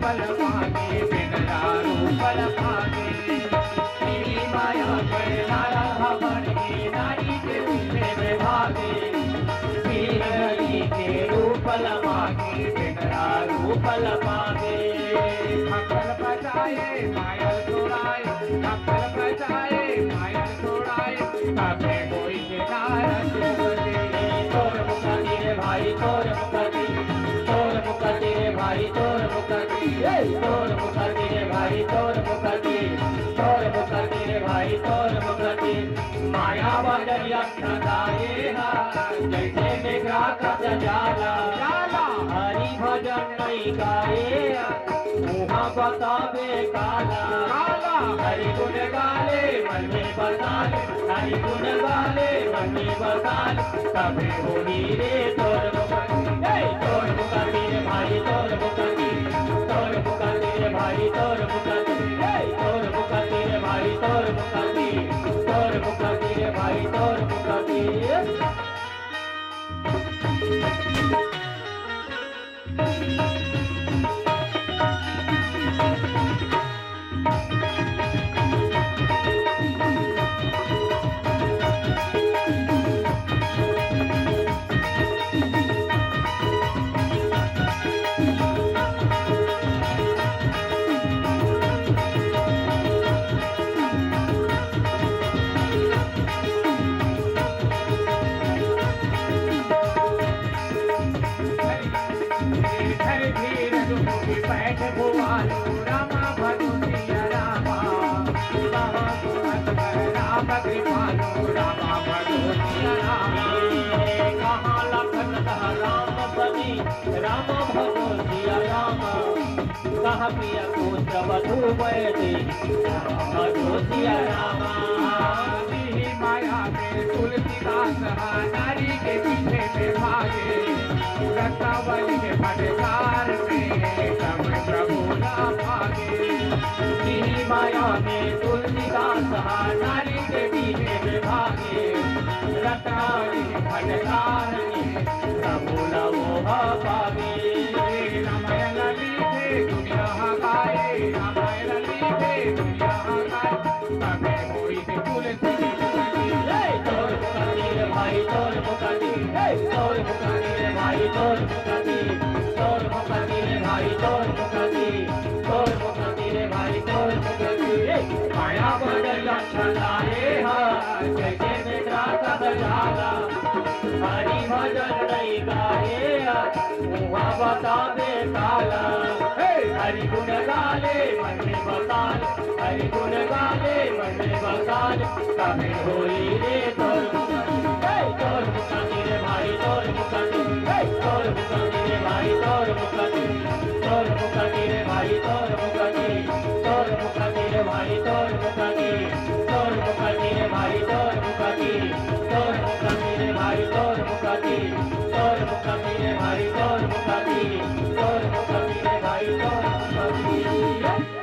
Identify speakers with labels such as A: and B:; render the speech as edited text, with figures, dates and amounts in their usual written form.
A: रूपल मागे बिगड़ा रूपल मागे तेरी माया पर नारा भवन की नारी के पीछे में भागे पीली के रूपल मागे बिगड़ा रूपल मागे थप्पल बजाए मायल छोड़ाए थप्पल बजाए मायल छोड़ाए कभी कोई किनारा तोर मुकती रे भाई तोर मुकती रे भाई तोर मुकती तोर मुकती रे भाई तोर मुकती तोर मुकती रे भाई तोर मुकती माया बदलिया सदाए जैसे मेघा का जाला हरि भजन नहीं गाए वहाँ बतावे काला हरि गुण गाले मन में बसाले हरि गुण गाले मन में बसाले कभी होली रे तोर मुकती रे भाई तोर मुकती रे भाई तोर मुकती तोर मुकती रे भाई तोर मुकती रे भाई तोर मुकती बैठ भुआलो रामा भगवतिया रामा राम कृपालो रामा भगवतिया रामा कहाँ लखन राम बनी राम भगवतिया रामा कहाँ पिया को बैठे भगवतिया रामा माया में तुलसीदास नारी के पीछे में भागे रत्नावली के फटकार में सब प्रभु ना भागे माया में तुलसीदास नारी के पीछे में भागे रत्नावली के फटकार में प्रभु ना वो भागे रामायण लिखे दुनिया गाए रामायण लिखे दुनिया गाए तबे कोई तुलसी तोर मुकती रे भाई तोर मुकती रे भाई तोर मुकती रे भाई तोर मुकती रे भाई तोर मुकती माया बदल छलाए जैसे मेरा कद जाला हरि भजन नहीं गाए वहाँ बतावे काला हरि गुण गाले मन में बसाल हरि गुण गाले मन में बसाल कभी होली रे तोर मुकती रे भाई तोर मुकती रे भाई तोर मुकती रे भाई तोर मुकती रे भाई तोर मुकती रे भाई तोर मुकती रे भाई तोर मुकती रे भाई तोर मुकती रे भाई तोर मुकती